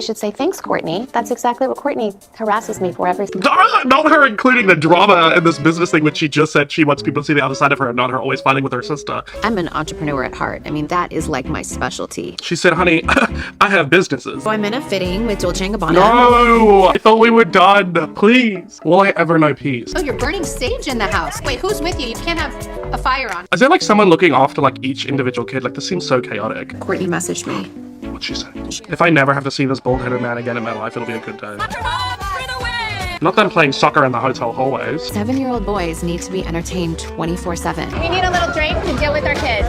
I should say thanks, Courtney. That's exactly what Courtney harasses me for every... Not her including the drama in this business thing, which she just said she wants people to see the other side of her and not her always fighting with her sister. I'm an entrepreneur at heart. I mean, that is like my specialty. She said, honey, I have businesses. So I'm in a fitting with Dolce & Gabbana. No! I thought we were done. Please. Will I ever know peace? Oh, you're burning sage in the house. Wait, who's with you? You can't have a fire on. Is there like someone looking after like each individual kid? Like this seems so chaotic. Courtney messaged me. What'd she say? If I never have to see this bald-headed man again in my life, it'll be a good day. Not them playing soccer in the hotel hallways. 7-year-old boys need to be entertained 24/7. We need a little drink to deal with our kids.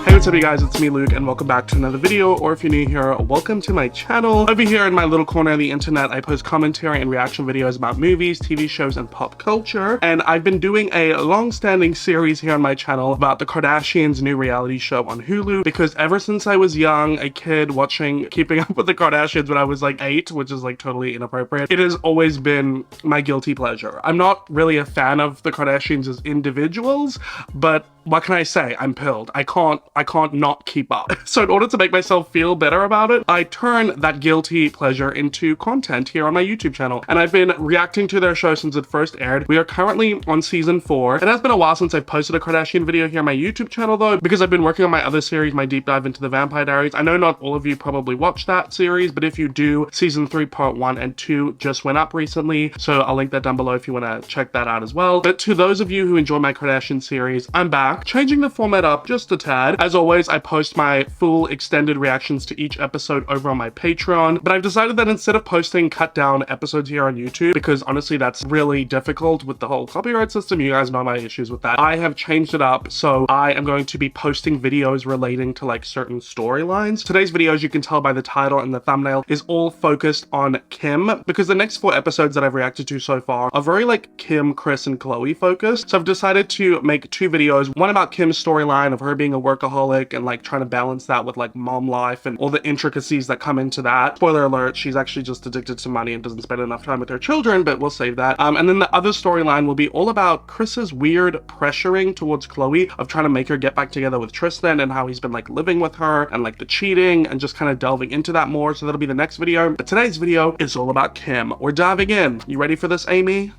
Hey, what's up you guys, it's me Luke and welcome back to another video, or if you're new here, welcome to my channel. Over here in my little corner of the internet, I post commentary and reaction videos about movies, TV shows, and pop culture. And I've been doing a long-standing series here on my channel about the Kardashians' new reality show on Hulu, because ever since I was young, a kid watching Keeping Up with the Kardashians when I was like 8, which is like totally inappropriate, it has always been my guilty pleasure. I'm not really a fan of the Kardashians as individuals, but what can I say? I'm pilled. I can't not keep up. So in order to make myself feel better about it, I turn that guilty pleasure into content here on my YouTube channel. And I've been reacting to their show since it first aired. We are currently on season 4. It has been a while since I've posted a Kardashian video here on my YouTube channel though, because I've been working on my other series, my deep dive into the Vampire Diaries. I know not all of you probably watched that series, but if you do, season 3 part 1 and 2 just went up recently. So I'll link that down below if you want to check that out as well. But to those of you who enjoy my Kardashian series, I'm back, changing the format up just a tad. As always, I post my full extended reactions to each episode over on my Patreon, but I've decided that instead of posting cut down episodes here on YouTube, because honestly that's really difficult with the whole copyright system, you guys know my issues with that, I have changed it up. So I am going to be posting videos relating to like certain storylines. Today's video, as you can tell by the title and the thumbnail, is all focused on Kim, because the next 4 episodes that I've reacted to so far are very like Kim, Kris, and Khloe focused. So I've decided to make 2 videos, one about Kim's storyline of her being a workaholic and like trying to balance that with like mom life and all the intricacies that come into that. Spoiler alert, she's actually just addicted to money and doesn't spend enough time with her children, but we'll save that. And then the other storyline will be all about Kris's weird pressuring towards Khloe of trying to make her get back together with Tristan and how he's been like living with her and like the cheating and just kind of delving into that more. So that'll be the next video. But today's video is all about Kim. We're diving in. You ready for this, Amy?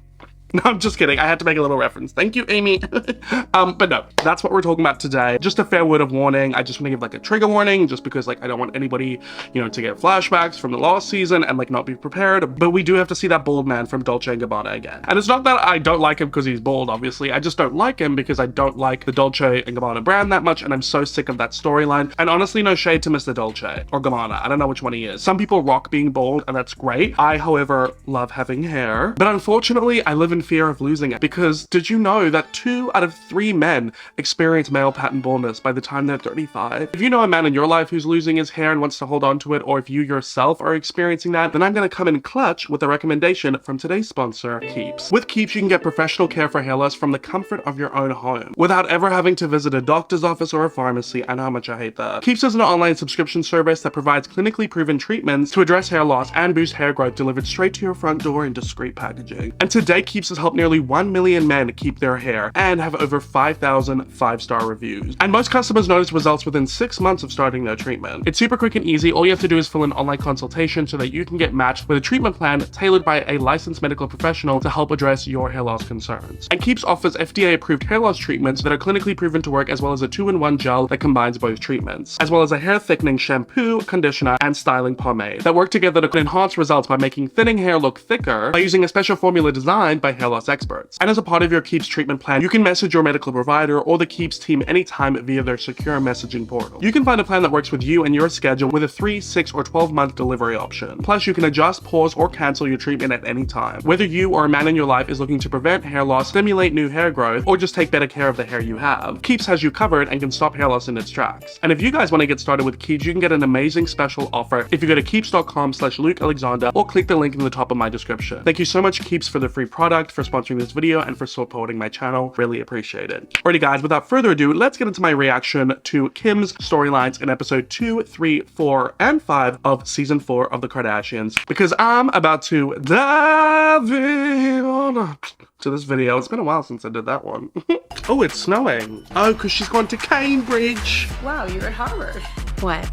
No, I'm just kidding. I had to make a little reference. Thank you, Amy. But no, that's what we're talking about today. Just a fair word of warning. I just want to give like a trigger warning just because like I don't want anybody, you know, to get flashbacks from the last season and like not be prepared. But we do have to see that bald man from Dolce & Gabbana again. And it's not that I don't like him because he's bald, obviously. I just don't like him because I don't like the Dolce & Gabbana brand that much and I'm so sick of that storyline. And honestly, no shade to Mr. Dolce or Gabbana. I don't know which one he is. Some people rock being bald and that's great. I, however, love having hair. But unfortunately, I live in fear of losing it, because did you know that 2 out of 3 men experience male pattern baldness by the time they're 35? If you know a man in your life who's losing his hair and wants to hold on to it, or if you yourself are experiencing that, then I'm gonna come in clutch with a recommendation from today's sponsor, Keeps. With Keeps, you can get professional care for hair loss from the comfort of your own home without ever having to visit a doctor's office or a pharmacy. I know how much I hate that. Keeps is an online subscription service that provides clinically proven treatments to address hair loss and boost hair growth delivered straight to your front door in discreet packaging. And today, Keeps has helped nearly 1 million men keep their hair and have over 5,000 5-star reviews. And most customers notice results within 6 months of starting their treatment. It's super quick and easy. All you have to do is fill an online consultation so that you can get matched with a treatment plan tailored by a licensed medical professional to help address your hair loss concerns. And Keeps offers FDA-approved hair loss treatments that are clinically proven to work, as well as a 2-in-1 gel that combines both treatments, as well as a hair thickening shampoo, conditioner, and styling pomade that work together to enhance results by making thinning hair look thicker by using a special formula designed by hair loss experts. And as a part of your Keeps treatment plan, you can message your medical provider or the Keeps team anytime via their secure messaging portal. You can find a plan that works with you and your schedule with a 3, 6, or 12-month delivery option. Plus, you can adjust, pause, or cancel your treatment at any time. Whether you or a man in your life is looking to prevent hair loss, stimulate new hair growth, or just take better care of the hair you have, Keeps has you covered and can stop hair loss in its tracks. And if you guys want to get started with Keeps, you can get an amazing special offer if you go to keeps.com/LukeAlexander or click the link in the top of my description. Thank you so much, Keeps, for the free product, for sponsoring this video, and for supporting my channel. Really appreciate it. Alrighty guys, without further ado, let's get into my reaction to Kim's storylines in episode 2, 3, 4, and 5 of season 4 of the Kardashians, because I'm about to dive Having to this video. It's been a while since I did that one. Oh, it's snowing. Oh, because she's gone to Cambridge. Wow, you're at Harvard. What?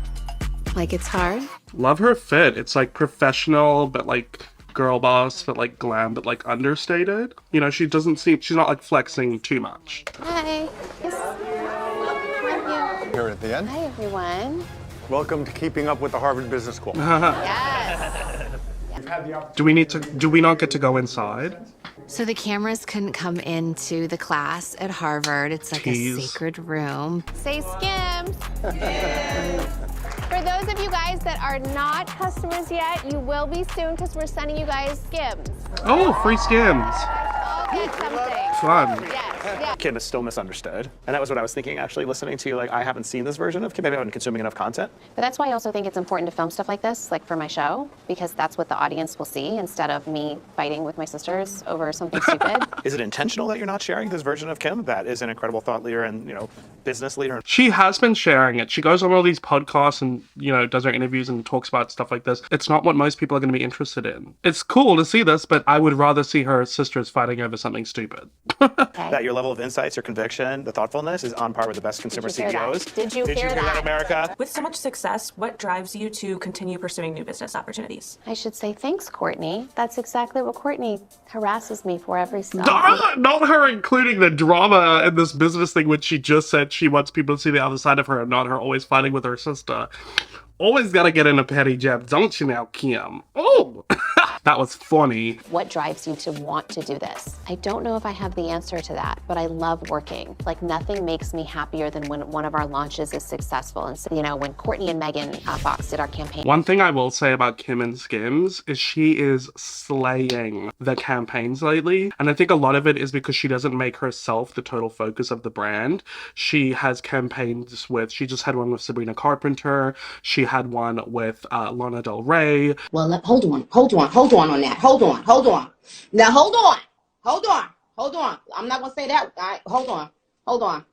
Like it's hard? Love her fit. It's like professional, but like girl boss, but like glam, but like understated. You know, she doesn't seem, she's not like flexing too much. Hi. Yes. Love you. Here at the end. Hi, everyone. Welcome to Keeping Up with the Harvard Business School. Yes. Do we not get to go inside? So the cameras couldn't come into the class at Harvard. It's like Tease. a sacred room. Say Skims. For those of you guys that are not customers yet, you will be soon because we're sending you guys Skims. Oh, free Skims. I'll get something. Fun. Yes, yes. Kim is still misunderstood. And that was what I was thinking, actually, listening to you. Like, I haven't seen this version of Kim. Maybe I haven't been consuming enough content. But that's why I also think it's important to film stuff like this, like for my show, because that's what the audience will see instead of me fighting with my sisters over something stupid. Is it intentional that you're not sharing this version of Kim that is an incredible thought leader and, you know, business leader? She has been sharing it. She goes on all these podcasts and, you know, does her interviews and talks about stuff like this. It's not what most people are going to be interested in. It's cool to see this, but I would rather see her sisters fighting over something stupid. That your level of insights, your conviction, the thoughtfulness is on par with the best consumer Did you hear that? CEOs. Did you hear that, that? America? With so much success, what drives you to continue pursuing new business opportunities? I should say thanks, Courtney. That's exactly what Courtney harasses me for every step. Not her including the drama in this business thing, which she just said she wants people to see the other side of her and not her always fighting with her sister. Always gotta get in a petty jab, don't you now, Kim? Oh! That was funny. What drives you to want to do this? I don't know if I have the answer to that, but I love working. Like nothing makes me happier than when one of our launches is successful. And so, you know, when Courtney and Megan Fox did our campaign. One thing I will say about Kim and Skims is she is slaying the campaigns lately. And I think a lot of it is because she doesn't make herself the total focus of the brand. She has campaigns with, she just had one with Sabrina Carpenter. She had one with Lana Del Rey. Well, hold on that. Hold on. Now, hold on. I'm not gonna say that. All right, hold on.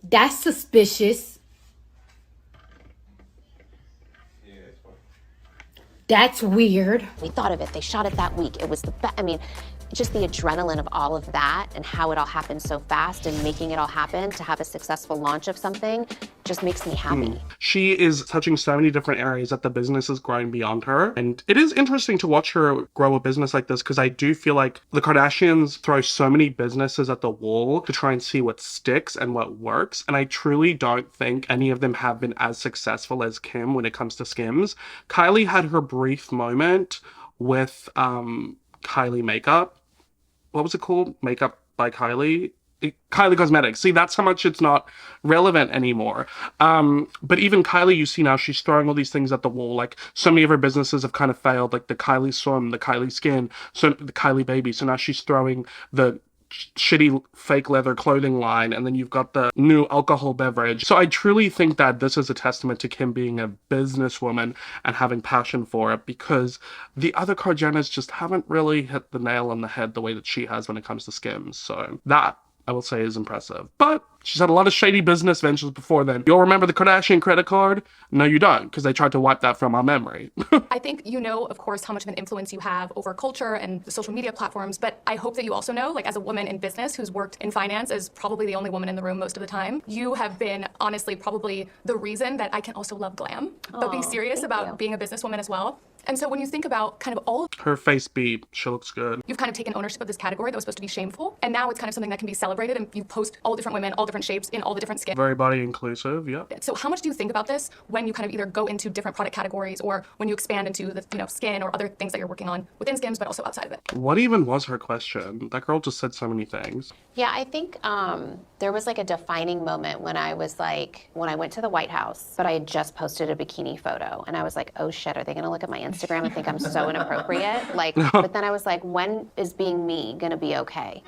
That's suspicious. That's weird. We thought of it. They shot it that week. It was the best. I mean, just the adrenaline of all of that and how it all happened so fast and making it all happen to have a successful launch of something just makes me happy. She is touching so many different areas that the business is growing beyond her. And it is interesting to watch her grow a business like this because I do feel like the Kardashians throw so many businesses at the wall to try and see what sticks and what works. And I truly don't think any of them have been as successful as Kim when it comes to Skims. Kylie had her brief moment with Kylie Makeup. What was it called? Makeup by Kylie? Kylie Cosmetics. See, that's how much it's not relevant anymore. But even Kylie, you see now, she's throwing all these things at the wall. Like, so many of her businesses have kind of failed, like the Kylie Swim, the Kylie Skin, so the Kylie Baby. So now she's throwing the shitty fake leather clothing line, and then you've got the new alcohol beverage. So I truly think that this is a testament to Kim being a businesswoman and having passion for it, because the other Kardashians just haven't really hit the nail on the head the way that she has when it comes to Skims. So that, I will say, is impressive. But she's had a lot of shady business ventures before then. You'll remember the Kardashian credit card? No, you don't, because they tried to wipe that from our memory. I think you know, of course, how much of an influence you have over culture and the social media platforms, but I hope that you also know, like as a woman in business who's worked in finance as probably the only woman in the room most of the time, you have been honestly probably the reason that I can also love glam, but be serious about being a businesswoman as well. And so when you think about kind of all of Her face beat, she looks good. you've kind of taken ownership of this category that was supposed to be shameful, and now it's kind of something that can be celebrated, and you post all different women, all different shapes, in all the different skin. Very body inclusive, yep. So how much do you think about this when you kind of either go into different product categories or when you expand into the, you know, skin or other things that you're working on within Skims, but also outside of it? What even was her question? That girl just said so many things. Yeah, I think there was like a defining moment when I was like, when I went to the White House, but I had just posted a bikini photo and I was like, oh shit, are they gonna look at my Instagram and think I'm so inappropriate? Like, but then I was like, when is being me gonna be okay?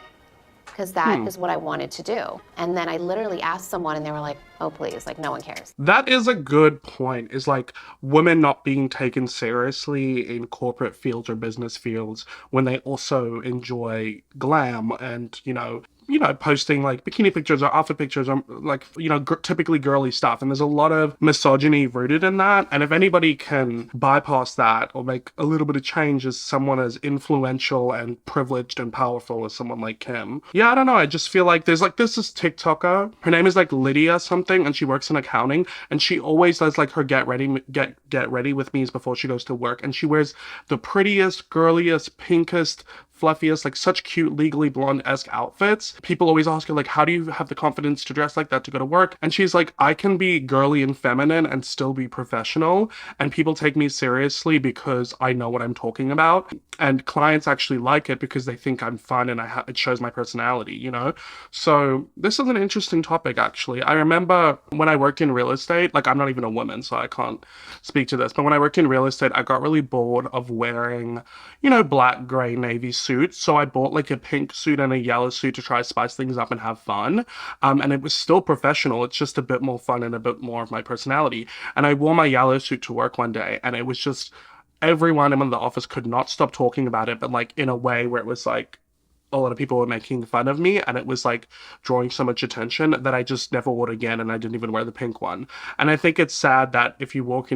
Because that is what I wanted to do. And then I literally asked someone and they were like, oh please, like no one cares. That is a good point, is like women not being taken seriously in corporate fields or business fields when they also enjoy glam and, you know, you know, posting like bikini pictures or outfit pictures or like, you know, typically girly stuff. And there's a lot of misogyny rooted in that. And if anybody can bypass that or make a little bit of change as someone as influential and privileged and powerful as someone like Kim, yeah, I don't know. I just feel like there's this TikToker. Her name is like Lydia something, and she works in accounting, and she always does like her get ready with me's before she goes to work, and she wears the prettiest, girliest, pinkest, fluffiest, like such cute Legally Blonde-esque outfits. People always ask her like, how do you have the confidence to dress like that to go to work? And she's like, I can be girly and feminine and still be professional, and people take me seriously because I know what I'm talking about, and clients actually like it because they think I'm fun and it shows my personality, you know? So this is an interesting topic, actually. I remember when I worked in real estate, like I'm not even a woman, so I can't speak to this, but when I worked in real estate, I got really bored of wearing, you know, black, gray, navy suits. So I bought like a pink suit and a yellow suit to try to spice things up and have fun. And it was still professional. It's just a bit more fun and a bit more of my personality. And I wore my yellow suit to work one day, and it was just, everyone in the office could not stop talking about it, but like in a way where it was like, a lot of people were making fun of me, and it was like drawing so much attention that I just never wore it again, and I didn't even wear the pink one. And I think it's sad that if you work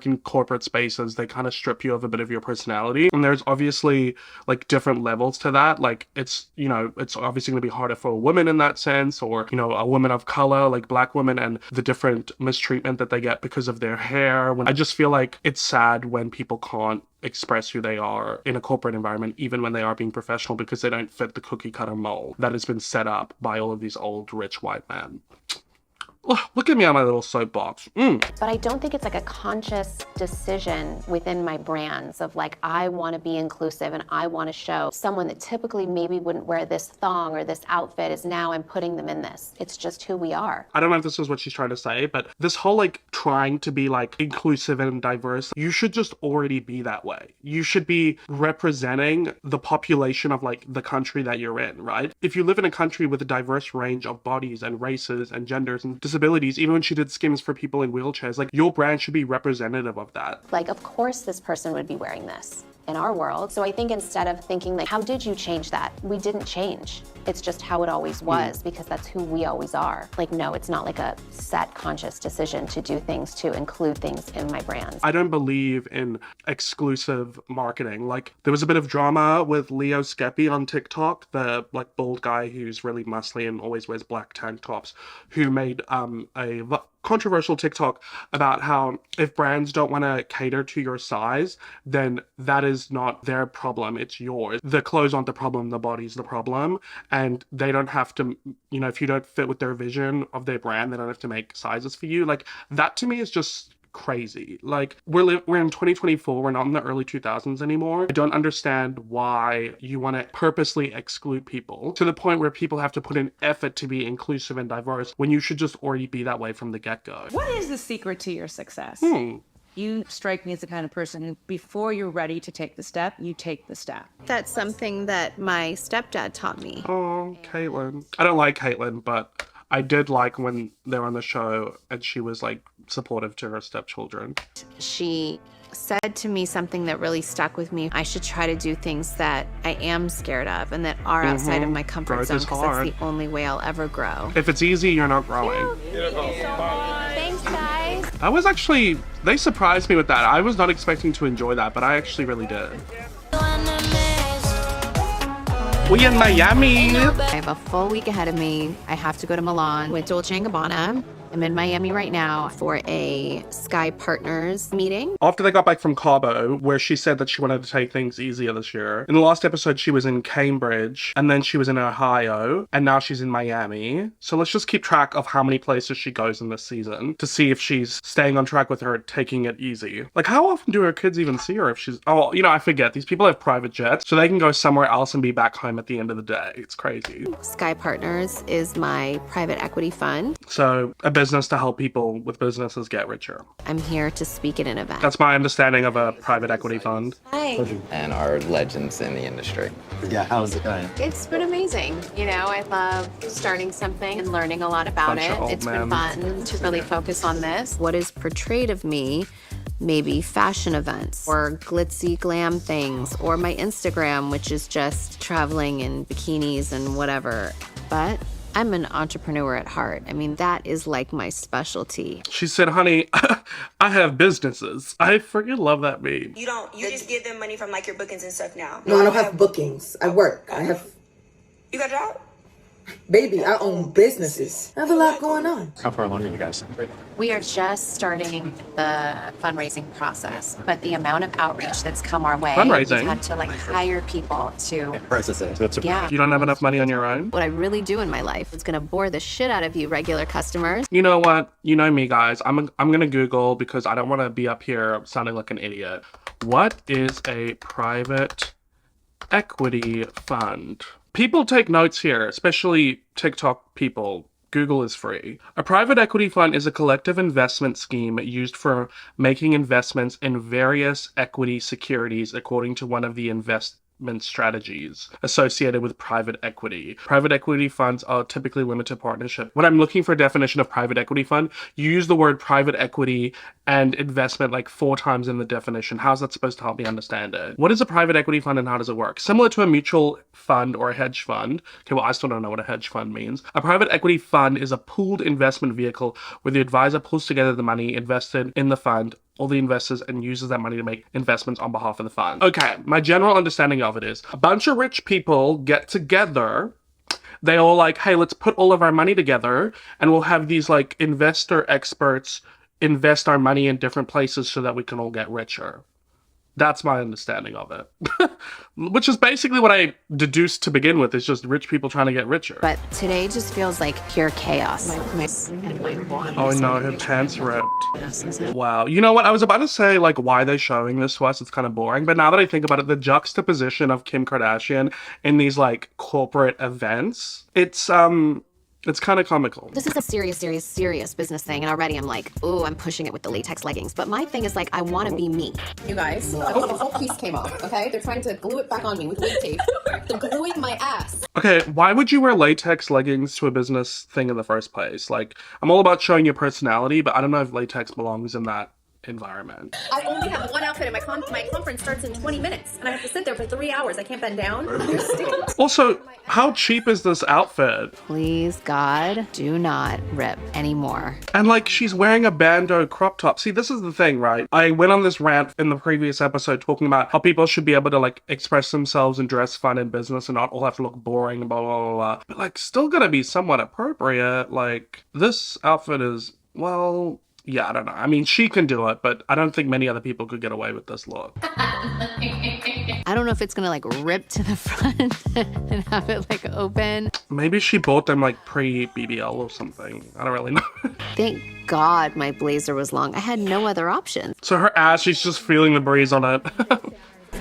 in corporate spaces, they kind of strip you of a bit of your personality. And there's obviously like different levels to that. Like it's, you know, it's obviously going to be harder for a woman in that sense, or, you know, a woman of color, like black women, and the different mistreatment that they get because of their hair. I just feel like it's sad when people can't express who they are in a corporate environment, even when they are being professional, because they don't fit the cookie cutter mold that has been set up by all of these old rich white men. Look at me on my little soapbox. But I don't think it's like a conscious decision within my brands of like, I want to be inclusive and I want to show someone that typically maybe wouldn't wear this thong or this outfit is now I'm putting them in this. It's just who we are. I don't know if this is what she's trying to say, but this whole like trying to be like inclusive and diverse, you should just already be that way. You should be representing the population of like the country that you're in, right? If you live in a country with a diverse range of bodies and races and genders and disabilities, even when she did skims for people in wheelchairs, like your brand should be representative of that. Like, of course this person would be wearing this in our world. So I think instead of thinking like, how did you change that? We didn't change. It's just how it always was, because that's who we always are. Like, no, it's not like a set conscious decision to do things, to include things in my brands. I don't believe in exclusive marketing. Like, there was a bit of drama with Leo Skeppy on TikTok, the like bald guy who's really muscly and always wears black tank tops, who made a controversial TikTok about how if brands don't want to cater to your size, then that is not their problem, it's yours. The clothes aren't the problem, the body's the problem, and they don't have to, you know, if you don't fit with their vision of their brand, they don't have to make sizes for you. Like, that to me is just crazy. Like, we're in 2024, we're not in the early 2000s anymore. I don't understand why you want to purposely exclude people to the point where people have to put in effort to be inclusive and diverse when you should just already be that way from the get-go. What is the secret to your success? You strike me as the kind of person who, before you're ready to take the step, you take the step. That's something that my stepdad taught me. Oh, Caitlyn. I don't like Caitlyn, but I did like when they were on the show and she was like supportive to her stepchildren. She said to me something that really stuck with me. I should try to do things that I am scared of and that are outside of my comfort Growth zone, is because hard. that's the only way I'll ever grow. If it's easy, you're not growing. Thanks, guys. I was actually, they surprised me with that. I was not expecting to enjoy that, but I actually really did. We in Miami. I have a full week ahead of me. I have to go to Milan with Dolce & Gabbana. I'm in Miami right now for a Sky Partners meeting. After they got back from Cabo, where she said that she wanted to take things easier this year. In the last episode, she was in Cambridge, and then she was in Ohio, and now she's in Miami. So let's just keep track of how many places she goes in this season to see if she's staying on track with her taking it easy. Like, how often do her kids even see her if she's... Oh, you know, I forget. These people have private jets, so they can go somewhere else and be back home at the end of the day. It's crazy. Sky Partners is my private equity fund. So, a business to help people with businesses get richer. I'm here to speak at an event. That's my understanding of a private equity fund. Hi. And are legends in the industry. Yeah, how's it going? It's been amazing. You know, I love starting something and learning a lot about Bunch of it. old It's men. been fun to really focus on this. What is portrayed of me, maybe fashion events or glitzy glam things, or my Instagram, which is just traveling in bikinis and whatever. but I'm an entrepreneur at heart. I mean, that is like my specialty. She said, honey, I have businesses. I freaking love that meme. You just give them money from like your bookings and stuff now. No, I don't have bookings. I work. You got a job? Baby, I own businesses. I have a lot going on. How far along are you guys? We are just starting the fundraising process, but the amount of outreach that's come our way, Fundraising? we've had to like hire people to Process it. Yeah. You don't have enough money on your own? What I really do in my life is gonna bore the shit out of you regular customers. You know what? You know me, guys. I'm gonna Google because I don't want to be up here sounding like an idiot. What is a private equity fund? People take notes here, especially TikTok people. Google is free. A private equity fund is a collective investment scheme used for making investments in various equity securities according to one of the investment strategies associated with private equity. Private equity funds are typically limited partnership. When I'm looking for a definition of private equity fund, you use the word private equity and investment like 4 times in the definition. How's that supposed to help me understand it? What is a private equity fund and how does it work? Similar to a mutual fund or a hedge fund. Okay, well, I still don't know what a hedge fund means. A private equity fund is a pooled investment vehicle where the advisor pulls together the money invested in the fund, all the investors, and uses that money to make investments on behalf of the fund. Okay, my general understanding of it is a bunch of rich people get together. They all like, hey, let's put all of our money together and we'll have these like investor experts invest our money in different places so that we can all get richer. That's my understanding of it. Which is basically what I deduced to begin with, is just rich people trying to get richer. But today just feels like pure chaos. Oh no, her pants ripped. Wow. You know what? I was about to say, like, why are they showing this to us? It's kind of boring. But now that I think about it, the juxtaposition of Kim Kardashian in these, like, corporate events, it's kind of comical. This is a serious business thing, and already I'm like, oh, I'm pushing it with the latex leggings. But my thing is like, I want to be me. You guys, the whole piece came off, okay? They're trying to glue it back on me with wig tape. They're gluing my ass. Okay, why would you wear latex leggings to a business thing in the first place? Like, I'm all about showing your personality, but I don't know if latex belongs in that environment. I only have one outfit, and my conference starts in 20 minutes, and I have to sit there for 3 hours. I can't bend down. Also, how cheap is this outfit? Please, God, do not rip anymore. And like, she's wearing a bandeau crop top. See, this is the thing, right? I went on this rant in the previous episode talking about how people should be able to like express themselves and dress fun in business and not all have to look boring and blah, blah, blah, blah. But like, still gonna be somewhat appropriate. Like, this outfit is, well, yeah, I don't know. I mean, she can do it, but I don't think many other people could get away with this look. I don't know if it's gonna like rip to the front and have it like open. Maybe she bought them like pre-BBL or something. I don't really know. Thank God my blazer was long. I had no other option. So her ass, she's just feeling the breeze on it.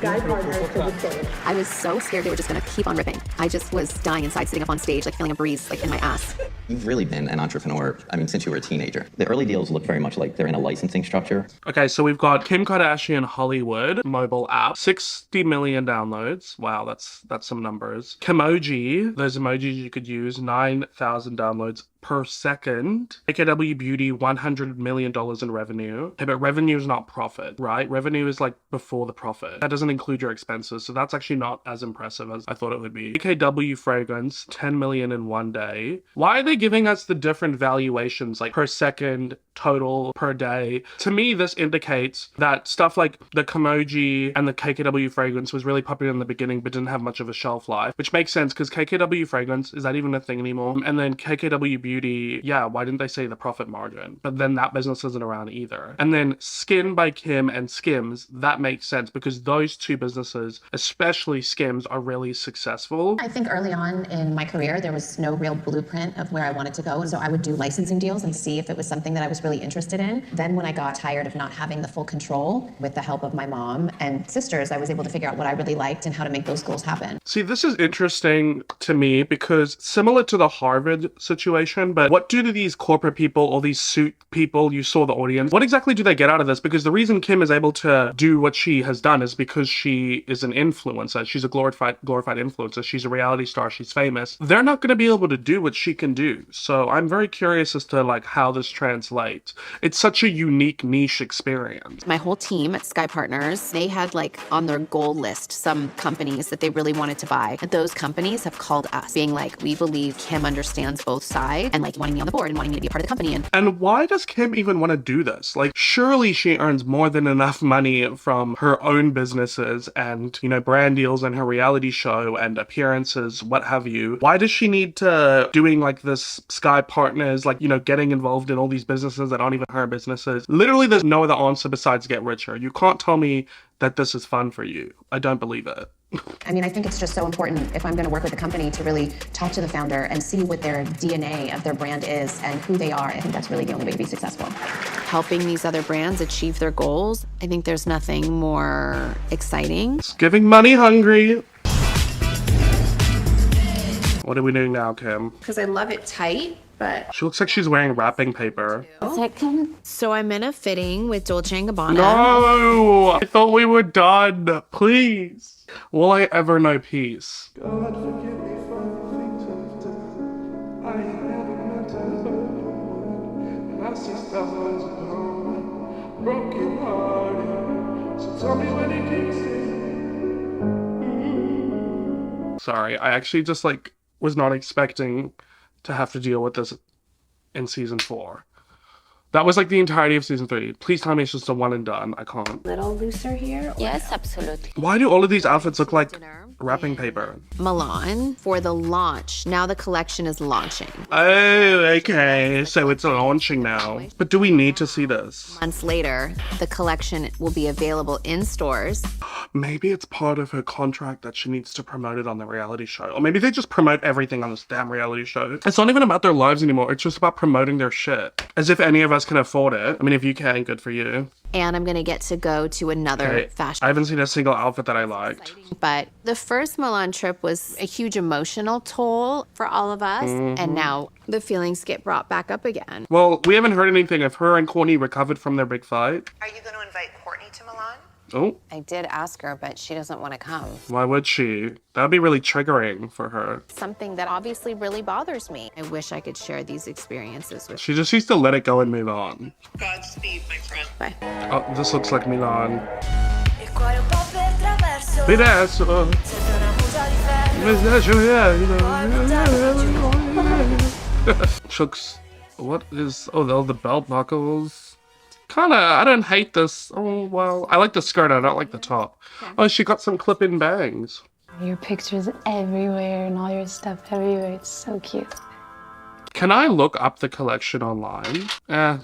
I was so scared they were just gonna keep on ripping. I just was dying inside, sitting up on stage, like feeling a breeze like in my ass. You've really been an entrepreneur, I mean, since you were a teenager. The early deals look very much like they're in a licensing structure. Okay, so we've got Kim Kardashian Hollywood mobile app, 60 million downloads. Wow, that's some numbers. Kimoji, those emojis you could use, 9,000 downloads per second. KKW Beauty, $100 million in revenue. Okay, but revenue is not profit, right? Revenue is like before the profit. That doesn't include your expenses, so that's actually not as impressive as I thought it would be. KKW Fragrance, 10 million in one day. Why are they giving us the different valuations, like per second, total, per day? To me, this indicates that stuff like the Kimoji and the KKW Fragrance was really popular in the beginning, but didn't have much of a shelf life, which makes sense because KKW Fragrance, is that even a thing anymore? And then KKW Beauty, yeah, why didn't they say the profit margin? But then that business isn't around either. And then Skin by Kim and Skims, that makes sense because those two businesses, especially Skims, are really successful. I think early on in my career, there was no real blueprint of where I wanted to go. And so I would do licensing deals and see if it was something that I was really interested in. Then when I got tired of not having the full control, with the help of my mom and sisters, I was able to figure out what I really liked and how to make those goals happen. See, this is interesting to me because similar to the Harvard situation, fine, but what do these corporate people or these suit people, you saw the audience, what exactly do they get out of this? Because the reason Kim is able to do what she has done is because she is an influencer. She's a glorified influencer. She's a reality star. She's famous. They're not going to be able to do what she can do. So I'm very curious as to like how this translates. It's such a unique niche experience. My whole team at Sky Partners, they had like on their goal list some companies that they really wanted to buy. And those companies have called us being like, we believe Kim understands both sides and like wanting me on the board and wanting me to be a part of the company. And why does Kim even want to do this? Like, surely she earns more than enough money from her own businesses and, you know, brand deals and her reality show and appearances, what have you. Why does she need to doing like this Sky Partners, like, you know, getting involved in all these businesses that aren't even her businesses? Literally, there's no other answer besides get richer. You can't tell me that this is fun for you. I don't believe it. I mean, I think it's just so important if I'm going to work with a company to really talk to the founder and see what their DNA of their brand is and who they are. I think that's really the only way to be successful. Helping these other brands achieve their goals, I think there's nothing more exciting. It's giving money hungry. What are we doing now, Kim? Because I love it tight, but... She looks like she's wearing wrapping paper. So I'm in a fitting with Dolce & Gabbana. No! I thought we were done. Please. Will I ever know peace? God forgive me for the things I've done. I haven't meant to hurt. And I see stars gone, broken hearted. So tell me when it kicks in. Sorry, I actually just like was not expecting to have to deal with this in season 4. That was like the entirety of season 3. Please tell me it's just a one and done. I can't. Little looser here? Yes, absolutely. Why do all of these outfits look like wrapping paper? Milan for the launch. Now the collection is launching. Oh, okay. So it's launching now. But do we need to see this? Months later, the collection will be available in stores. Maybe it's part of her contract that she needs to promote it on the reality show. Or maybe they just promote everything on this damn reality show. It's not even about their lives anymore. It's just about promoting their shit. As if any of us can afford it. I mean, if you can, good for you. And I'm gonna get to go to another fashion. I haven't seen a single outfit that I liked. But the first Milan trip was a huge emotional toll for all of us. And now the feelings get brought back up again. Well, we haven't heard anything if her and Courtney recovered from their big fight. Are you going to invite Courtney to Milan? Oh. I did ask her, but she doesn't want to come. Why would she? That would be really triggering for her. Something that obviously really bothers me. I wish I could share these experiences with She just needs to let it go and move on. Godspeed, my friend. Bye. Oh, this looks like Milan. Adesso. She looks... What is... Oh, the belt buckles. Kinda, I don't hate this. Oh, well, I like the skirt, I don't like the top. Oh, she got some clip-in bangs. Your pictures everywhere and all your stuff everywhere. It's so cute. Can I look up the collection online?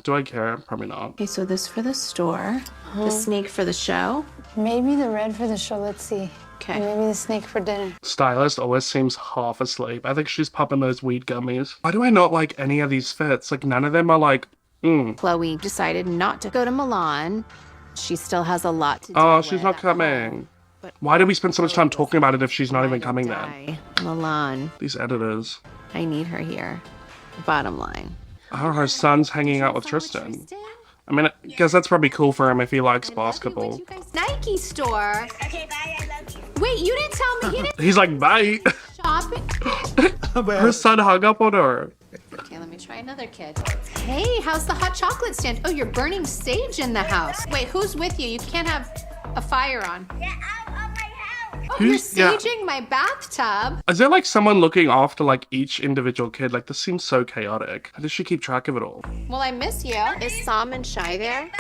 Do I care? Probably not. Okay, so this for the store, the snake for the show. Maybe the red for the show, let's see. Okay. And maybe the snake for dinner. Stylist always seems half asleep. I think she's popping those weed gummies. Why do I not like any of these fits? Like, none of them are like, Chloe decided not to go to Milan. She still has a lot to do. Oh, she's not coming. Why did we spend so much time talking about it if she's not even coming then? Milan. These editors. I need her here. Bottom line. Oh, her son's hanging out with Tristan. I mean, I guess that's probably cool for him if he likes basketball. Nike store. Okay, bye. I love you. Wait, you didn't tell me. He's like, bye. Shopping. Her son hung up on her. Okay, let me try another kid. Hey, how's the hot chocolate stand? Oh, you're burning sage in the house. Wait, who's with you? You can't have a fire on. Get out of my house. Oh, you're saging my bathtub. Is there like someone looking after like each individual kid? Like this seems so chaotic. How does she keep track of it all? Well, I miss you. Is Sam and Shai there?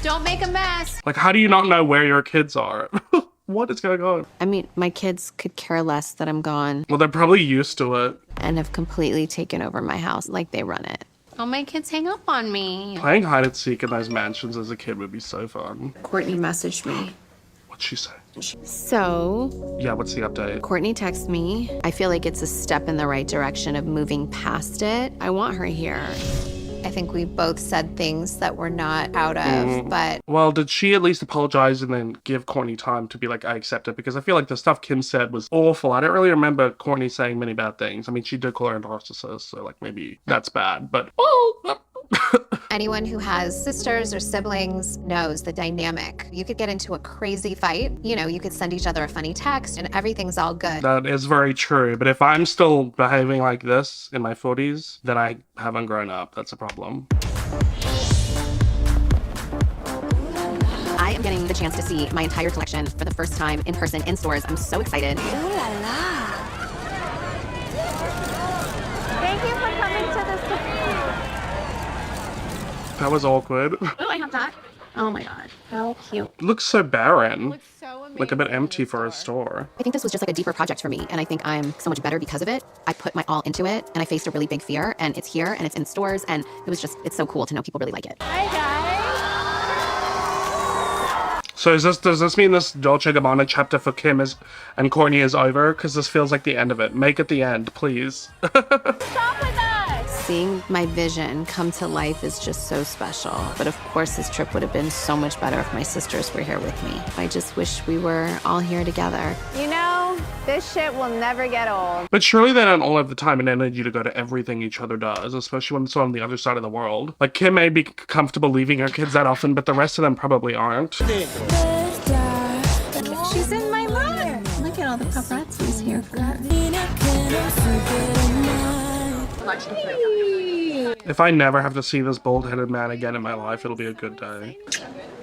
Don't make a mess. Like, how do you not know where your kids are? What is going on? I mean, my kids could care less that I'm gone. Well, they're probably used to it. And have completely taken over my house like they run it. All my kids hang up on me. Playing hide and seek in those mansions as a kid would be so fun. Courtney messaged me. What'd she say? So... Yeah, what's the update? Courtney texted me. I feel like it's a step in the right direction of moving past it. I want her here. I think we both said things that we're not out of, but Well, did she at least apologize and then give Kourtney time to be like, I accept it? Because I feel like the stuff Kim said was awful. I don't really remember Kourtney saying many bad things. I mean, she did call her a narcissist, so like maybe that's bad, but anyone who has sisters or siblings knows the dynamic. You could get into a crazy fight. You know, you could send each other a funny text and everything's all good. that is very true. But if I'm still behaving like this in my 40s, then I haven't grown up. That's a problem. I am getting the chance to see my entire collection for the first time in person in stores. I'm so excited. Thank you for coming to this. That was awkward. Oh, I have that. Oh my god, how cute. It looks so barren. Like a bit empty for a store. I think this was just like a deeper project for me, and I think I'm so much better because of it. I put my all into it, and I faced a really big fear, and it's here, and it's in stores, and it's so cool to know people really like it. Hi guys. So does this mean this Dolce & Gabbana chapter for Kim and Kourtney is over? Because this feels like the end of it. Make it the end, please. Stop with us. Seeing my vision come to life is just so special. But of course, this trip would have been so much better if my sisters were here with me. I just wish we were all here together. You know, this shit will never get old. But surely they don't all have the time and energy to go to everything each other does, especially when it's on the other side of the world. Like, Kim may be comfortable leaving her kids that often, but the rest of them probably aren't. She's in my room. Look at all the paparazzis here for her. If I never have to see this bald-headed man again in my life, it'll be a good day.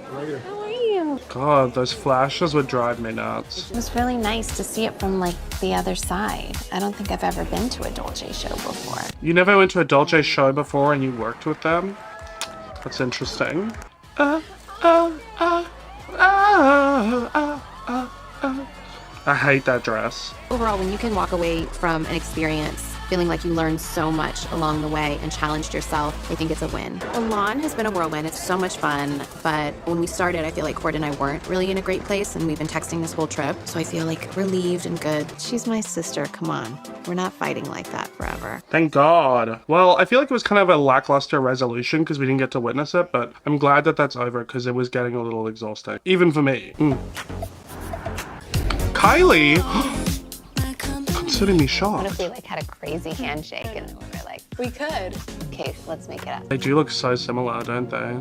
How are you? God, those flashes would drive me nuts. It was really nice to see it from like the other side. I don't think I've ever been to a Dolce show before. You never went to a Dolce show before and you worked with them? That's interesting. I hate that dress. Overall, when you can walk away from an experience feeling like you learned so much along the way and challenged yourself, I think it's a win. Milan has been a whirlwind. It's so much fun. But when we started, I feel like Cord and I weren't really in a great place, and we've been texting this whole trip. So I feel like relieved and good. She's my sister. Come on. We're not fighting like that forever. Thank God. Well, I feel like it was kind of a lackluster resolution because we didn't get to witness it, but I'm glad that that's over because it was getting a little exhausting. Even for me. Kylie! Considering me shocked. What if we like had a crazy handshake and then we were like, we could. Okay, let's make it up. They do look so similar, don't they?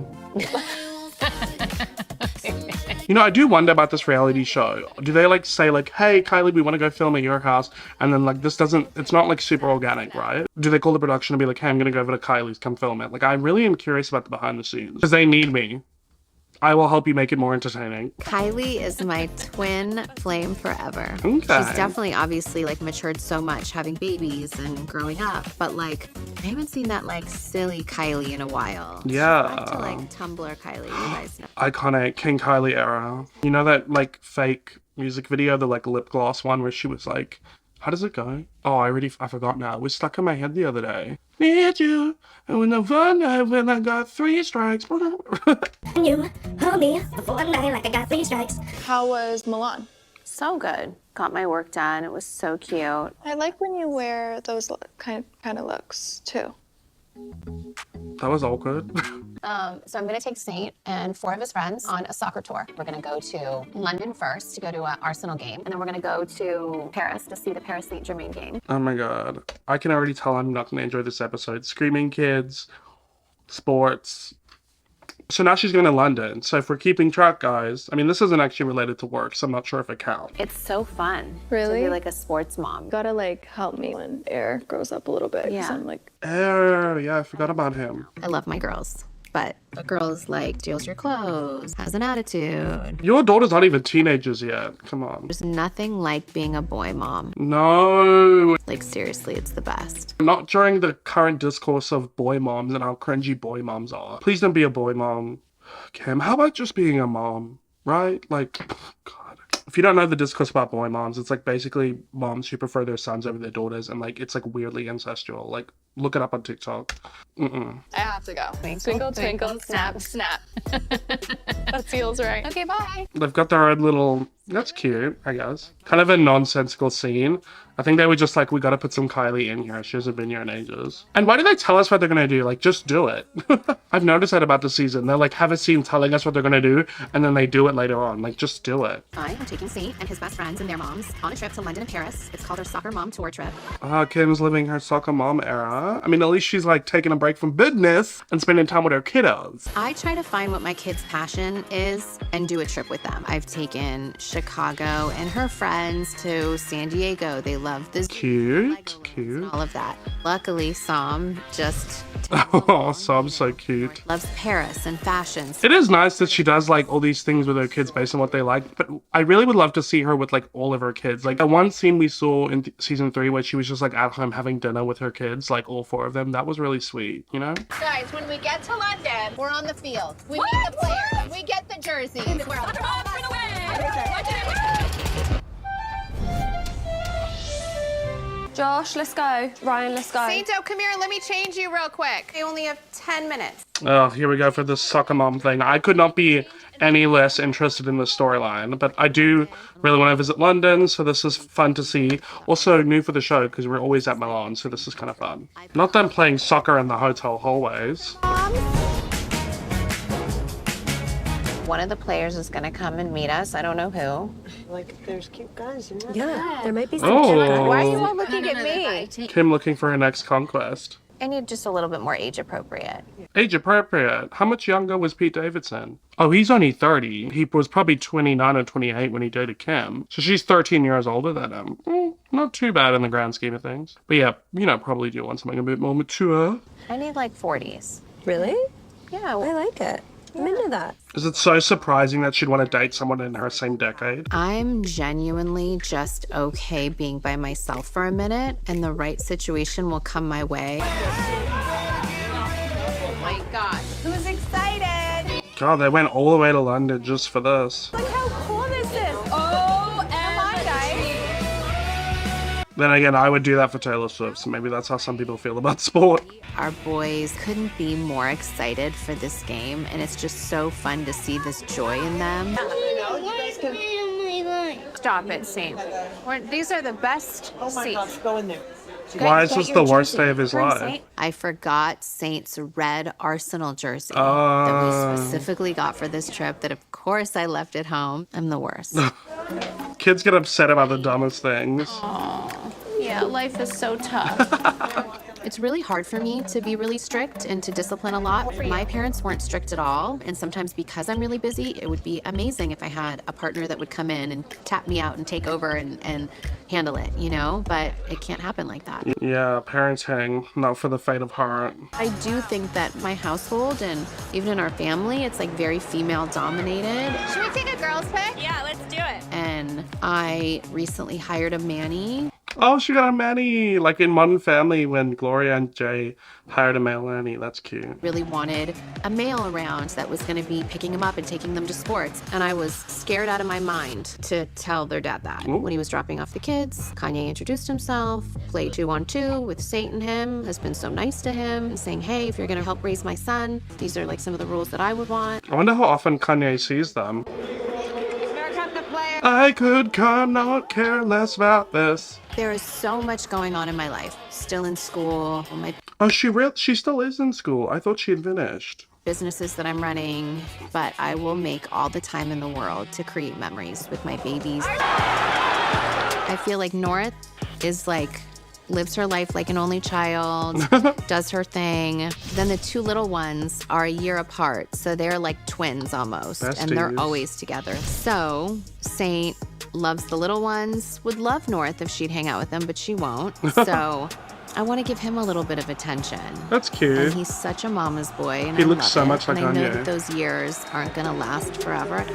You know, I do wonder about this reality show. Do they like say like, hey, Kylie, we want to go film at your house? And then like it's not like super organic, right? Do they call the production and be like, hey, I'm going to go over to Kylie's, come film it? Like, I really am curious about the behind the scenes because they need me. I will help you make it more entertaining. Kylie is my twin flame forever. Okay. She's definitely obviously like matured so much having babies and growing up, but like I haven't seen that like silly Kylie in a while. Yeah. Back to like Tumblr Kylie, you guys know. Iconic King Kylie era. You know that like fake music video, the like lip gloss one where she was like, how does it go? Oh, I forgot now. It was stuck in my head the other day. Need you, and when I got 3 strikes. You hold me before I die like I got 3 strikes. How was Milan? So good. Got my work done. It was so cute. I like when you wear those kind of looks too. That was awkward. So I'm gonna take Saint and 4 of his friends on a soccer tour. We're gonna go to London first to go to an Arsenal game, and then we're gonna go to Paris to see the Paris Saint-Germain game. Oh my God. I can already tell I'm not going to enjoy this episode. Screaming kids, sports. So now she's going to London. So if we're keeping track, guys, I mean, this isn't actually related to work, so I'm not sure if it counts. It's so fun. Really? To be like a sports mom. Gotta like help me when Air grows up a little bit. Yeah. I'm like, Yeah, I forgot about him. I love my girls, but a girl's like steals your clothes, has an attitude. Your daughter's not even teenagers yet. Come on. There's nothing like being a boy mom. No. Like seriously, it's the best. Not during the current discourse of boy moms and how cringy boy moms are. Please don't be a boy mom. Kim, how about just being a mom, right? Like, God. If you don't know the discourse about boy moms, it's like basically moms who prefer their sons over their daughters, and like it's like weirdly ancestral. Like, look it up on TikTok. I have to go. Twinkle, twinkle, snap, snap. That feels right. Okay, bye. They've got their own little That's cute, I guess. Kind of a nonsensical scene. I think they were just like, we gotta put some Kylie in here. She hasn't been here in ages. And why do they tell us what they're gonna do? Like, just do it. I've noticed that about the season. They'll like have a scene telling us what they're gonna do, and then they do it later on. Like, just do it. I am taking Saint and his best friends and their moms on a trip to London and Paris. It's called our soccer mom tour trip. Kim's living her soccer mom era. I mean, at least she's like taking a break from business and spending time with her kiddos. I try to find what my kids' passion is and do a trip with them. I've taken Chicago and her friends to San Diego. They love the cute. all of that. Luckily, Sam just oh, Sam's so cute. Loves Paris and fashions. It is nice that she does like all these things with her kids based on what they like, but I really would love to see her with like all of her kids. Like the one scene we saw in season 3 where she was just like at home having dinner with her kids, like all 4 of them. That was really sweet, you know? Guys, when we get to London, we're on the field. We meet the players. We get the jerseys. We're on Josh, let's go. Ryan, let's go. Sainto, come here. Let me change you real quick. I only have 10 minutes. Oh, here we go for the soccer mom thing. I could not be any less interested in the storyline, but I do really want to visit London, so this is fun to see. Also new for the show because we're always at Milan, so this is kind of fun. Not them playing soccer in the hotel hallways. One of the players is gonna come and meet us. I don't know who. Like, there's cute guys in there. Yeah, there might be some Oh. cute guys. Why are you all looking at me? Kim looking for her next conquest. I need just a little bit more age appropriate. Age appropriate. How much younger was Pete Davidson? Oh, he's only 30. He was probably 29 or 28 when he dated Kim. So she's 13 years older than him. Not too bad in the grand scheme of things. But yeah, you know, probably do want something a bit more mature. I need like 40s. Really? Yeah. I like it. I'm into that. Is it so surprising that she'd want to date someone in her same decade? I'm genuinely just okay being by myself for a minute, and the right situation will come my way. Oh my gosh. Who's excited? God, they went all the way to London just for this. Look how cool this is. Then again, I would do that for Taylor Swift, so maybe that's how some people feel about sport. Our boys couldn't be more excited for this game, and it's just so fun to see this joy in them. Stop it, Saint. These are the best seats. Oh my gosh, go in there. Why is this the worst day of his life? I forgot Saint's red Arsenal jersey that we specifically got for this trip that of course I left at home. I'm the worst. Kids get upset about the dumbest things. Yeah, life is so tough. It's really hard for me to be really strict and to discipline a lot. My parents weren't strict at all, and sometimes because I'm really busy, it would be amazing if I had a partner that would come in and tap me out and take over and handle it, you know? But it can't happen like that. Yeah, parenting, not for the faint of heart. I do think that my household and even in our family, it's like very female dominated. Should we take a girls' pic? Yeah, let's do it. And I recently hired a nanny. Oh, she got a nanny, like in Modern Family when Gloria and Jay hired a male nanny. That's cute. Really wanted a male around that was going to be picking them up and taking them to sports. And I was scared out of my mind to tell their dad that. Ooh. When he was dropping off the kids, Kanye introduced himself, played 2-on-2 with Saint and him, has been so nice to him, saying, hey, if you're going to help raise my son, these are like some of the rules that I would want. I wonder how often Kanye sees them. I could not care less about this. There is so much going on in my life. Still in school, Oh, she still is in school. I thought she had finished. businesses that I'm running, but I will make all the time in the world to create memories with my babies. I feel like North is like, lives her life like an only child, does her thing. Then the 2 little ones are a year apart, so they're like twins almost, and they're always together. So Saint loves the little ones, would love North if she'd hang out with them, but she won't. So I want to give him a little bit of attention. That's cute. And he's such a mama's boy, and He I looks love so it. much like and I know Kanye. that those years aren't gonna last forever.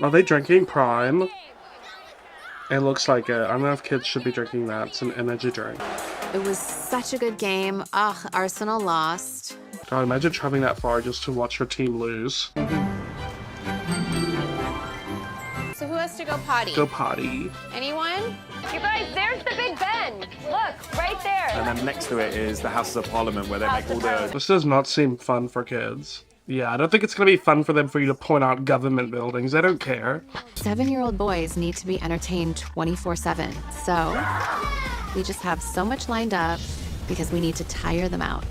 Are they drinking Prime? It looks like it. I don't know if kids should be drinking that. It's an energy drink. It was such a good game. Ugh, Arsenal lost. God, imagine traveling that far just to watch your team lose. So who has to go potty? Go potty. Anyone? You guys, there's the Big Ben. Look, right there. And then next to it is the Houses of Parliament where they make all the... This does not seem fun for kids. Yeah, I don't think it's gonna be fun for them for you to point out government buildings. They don't care. 7-year-old boys need to be entertained 24/7. So we just have so much lined up because we need to tire them out.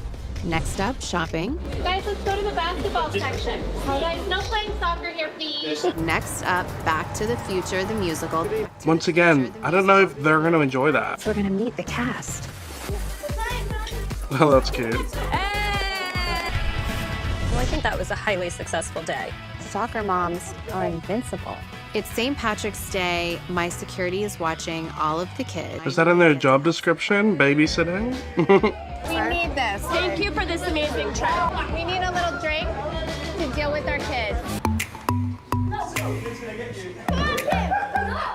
Next up, shopping. Guys, let's go to the basketball section. Guys, no playing soccer here, please. Next up, Back to the Future, the musical. Once again, I don't know if they're gonna enjoy that. So we're gonna meet the cast. Oh, that's cute. Well, I think that was a highly successful day. Soccer moms are invincible. It's St. Patrick's Day. My security is watching all of the kids. Is that in their job description? Babysitting? We need this. Thank you for this amazing trip. We need a little drink to deal with our kids.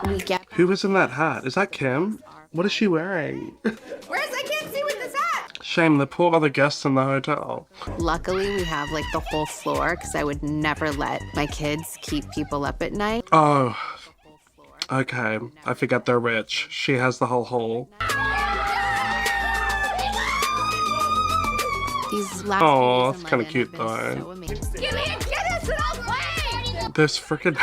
We get Who is in that hat? Is that Kim? What is she wearing? I can't see with this hat. Shame, the poor other guests in the hotel. Luckily, we have like the whole floor because I would never let my kids keep people up at night. Oh, okay. I forget they're rich. She has the whole hall. These last Oh, few that's days in kind London of cute have been though. so amazing. Give me a Guinness and I'll play. This freaking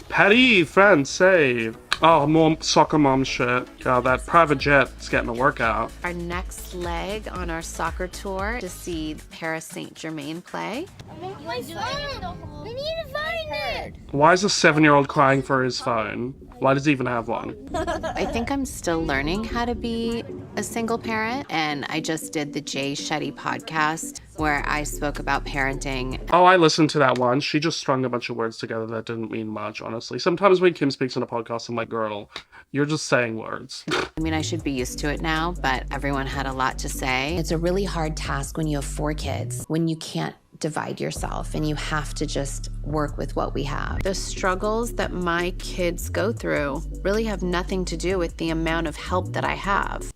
Patty, France, say. Oh, more soccer mom shit. God, that private jet is getting a workout. Our next leg on our soccer tour to see Paris Saint-Germain play. My phone. We need to find it. Why is a 7-year-old crying for his phone? Why does he even have one? I think I'm still learning how to be a single parent, and I just did the Jay Shetty podcast where I spoke about parenting. Oh, I listened to that one. She just strung a bunch of words together that didn't mean much, honestly. Sometimes when Kim speaks on a podcast, I'm like, girl, you're just saying words. I mean, I should be used to it now, but everyone had a lot to say. It's a really hard task when you have 4 kids, when you can't divide yourself and you have to just work with what we have. The struggles that my kids go through really have nothing to do with the amount of help that I have.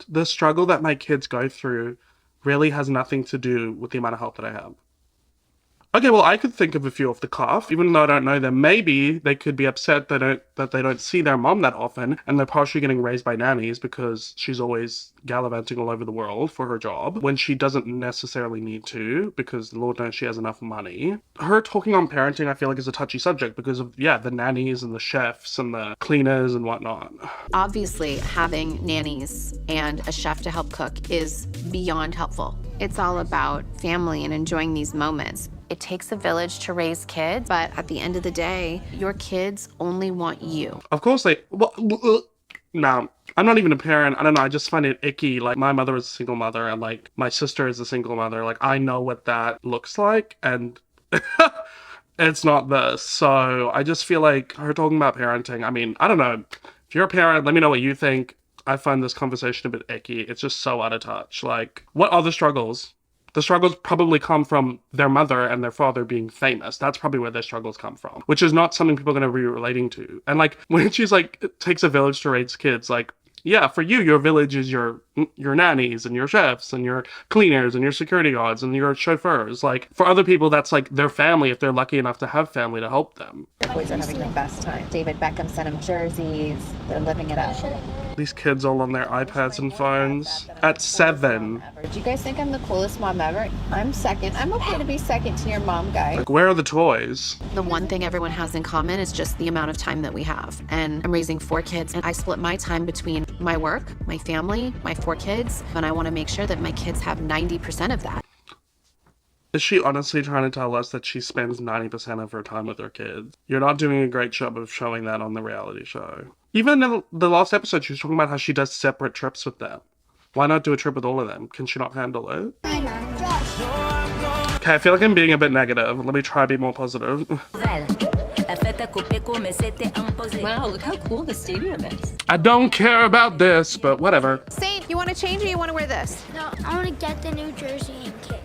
The struggle that my kids go through really has nothing to do with the amount of help that I have. Okay, well, I could think of a few off the cuff. Even though I don't know them, maybe they could be upset that they don't see their mom that often, and they're partially getting raised by nannies because she's always gallivanting all over the world for her job, when she doesn't necessarily need to, because Lord knows she has enough money. Her talking on parenting, I feel like, is a touchy subject because of, yeah, the nannies and the chefs and the cleaners and whatnot. Obviously, having nannies and a chef to help cook is beyond helpful. It's all about family and enjoying these moments. It takes a village to raise kids, but at the end of the day, your kids only want you. Of course they... Well, no, I'm not even a parent. I don't know. I just find it icky. Like, my mother is a single mother, and, like, my sister is a single mother. Like, I know what that looks like, and it's not this. So I just feel like her talking about parenting, I mean, I don't know. If you're a parent, let me know what you think. I find this conversation a bit icky. It's just so out of touch. Like, what are the struggles? The struggles probably come from their mother and their father being famous. That's probably where their struggles come from, which is not something people are going to be relating to. And like, when she's like, it takes a village to raise kids, like, yeah, for you, your village is your nannies and your chefs and your cleaners and your security guards and your chauffeurs. Like, for other people, that's like their family if they're lucky enough to have family to help them. The boys are having the best time. David Beckham sent them jerseys. They're living it up. These kids all on their iPads and phones at 7. Do you guys think I'm the coolest mom ever? I'm second. I'm okay to be second to your mom, guys. Like, where are the toys? The one thing everyone has in common is just the amount of time that we have. And I'm raising 4 kids, and I split my time between my work, my family, my 4 kids, and I want to make sure that my kids have 90% of that. Is she honestly trying to tell us that she spends 90% of her time with her kids? You're not doing a great job of showing that on the reality show. Even in the last episode, she was talking about how she does separate trips with them. Why not do a trip with all of them? Can she not handle it? Okay, I feel like I'm being a bit negative. Let me try to be more positive. Wow, look how cool the stadium is. I don't care about this, but whatever. Saint, you want to change or you want to wear this? No, I want to get the new jersey and kick.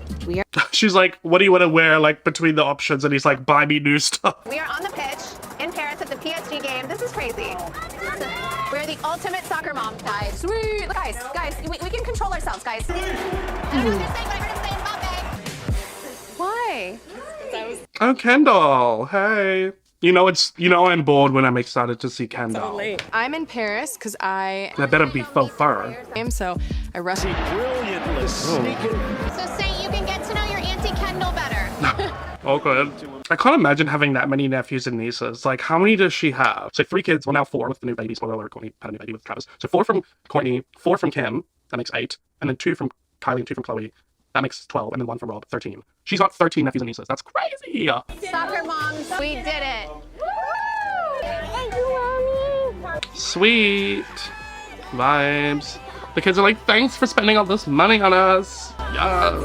She's like, what do you want to wear, like, between the options? And he's like, buy me new stuff. We are on the pitch in Paris at the PSG game. This is crazy. We're the ultimate soccer mom, guys. Sweet. Guys, we can control ourselves, guys. I don't know what you're saying, but I heard him say Mbappe. Why? Oh, Kendall, hey. You know I'm bored when I'm excited to see Kendall. So I'm in Paris because That better be faux fur. So I rushed. Oh. So Saint, you can get to know your Auntie awkward. I can't imagine having that many nephews and nieces. Like, how many does she have? So 3 kids, well now 4 with the new baby. Spoiler alert, Courtney had a new baby with Travis. So 4 from Courtney, 4 from Kim, that makes 8. And then 2 from Kylie and 2 from Chloe. That makes 12, and then 1 from Rob, 13. She's got 13 nephews and nieces. That's crazy! Soccer moms, we did it. Sweet vibes. The kids are like, thanks for spending all this money on us. Yes.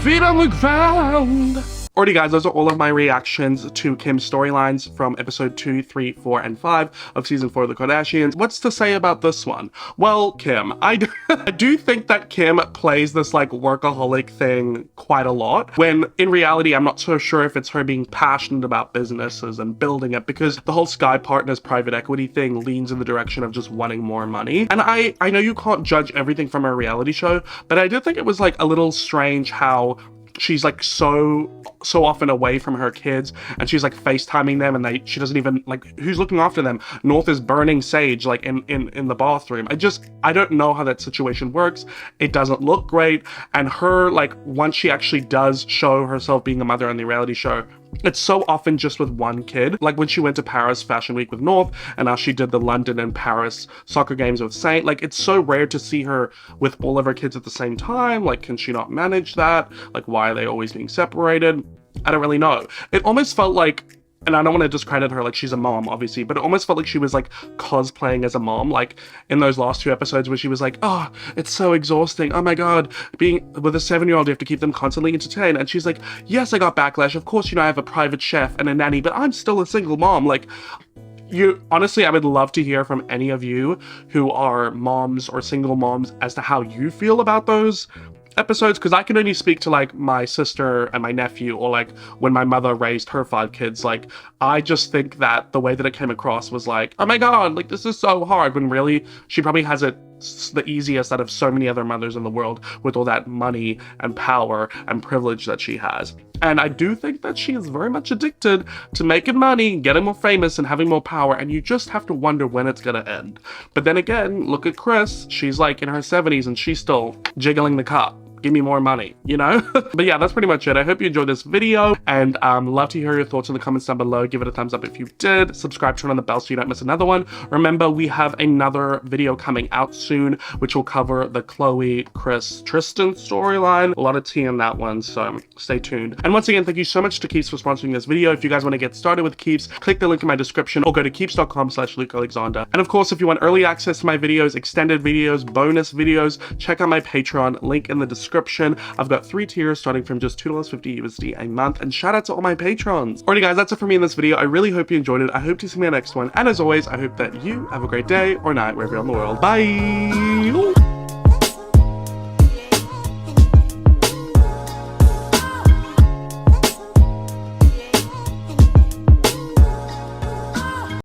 Feet on the ground. Alrighty guys, those are all of my reactions to Kim's storylines from episode 2, 3, 4, and 5 of season 4 of the Kardashians. What's to say about this one? Well, Kim, I do think that Kim plays this like workaholic thing quite a lot, when in reality, I'm not so sure if it's her being passionate about businesses and building it, because the whole Sky Partners private equity thing leans in the direction of just wanting more money. And I know you can't judge everything from a reality show, but I did think it was like a little strange how she's like so often away from her kids, and she's like FaceTiming them, and she doesn't even like, who's looking after them? North is burning sage like in the bathroom. I don't know how that situation works. It doesn't look great. And her, like, once she actually does show herself being a mother on the reality show, it's so often just with one kid. Like when she went to Paris Fashion Week with North, and now she did the London and Paris soccer games with Saint. Like, it's so rare to see her with all of her kids at the same time. Like, can she not manage that? Like, why are they always being separated? I don't really know. It almost felt like, and I don't want to discredit her, like she's a mom, obviously, but it almost felt like she was like cosplaying as a mom, like in those last 2 episodes where she was like, oh, it's so exhausting. Oh my God, being with a 7-year-old, you have to keep them constantly entertained. And she's like, yes, I got backlash. Of course, you know, I have a private chef and a nanny, but I'm still a single mom. Like, honestly, I would love to hear from any of you who are moms or single moms as to how you feel about those episodes, because I can only speak to like my sister and my nephew, or like when my mother raised her 5 kids. Like, I just think that the way that it came across was like, oh my God, like this is so hard, when really she probably has it the easiest out of so many other mothers in the world with all that money and power and privilege that she has. And I do think that she is very much addicted to making money, getting more famous, and having more power, and you just have to wonder when it's gonna end. But then again, look at Chris. She's like in her 70s and she's still jiggling the cup. Give me more money, you know? But yeah, that's pretty much it. I hope you enjoyed this video, and love to hear your thoughts in the comments down below. Give it a thumbs up if you did. Subscribe, turn on the bell so you don't miss another one. Remember, we have another video coming out soon, which will cover the Chloe, Chris, Tristan storyline. A lot of tea in that one, so stay tuned. And once again, thank you so much to Keeps for sponsoring this video. If you guys want to get started with Keeps, click the link in my description or go to keeps.com/LukeAlexander. And of course, if you want early access to my videos, extended videos, bonus videos, check out my Patreon, link in the description. I've got 3 tiers starting from just $2.50 USD a month, and shout out to all my patrons. Alrighty guys, that's it for me in this video. I really hope you enjoyed it. I hope to see you in my next one, and as always, I hope that you have a great day or night wherever you're in the world. Bye!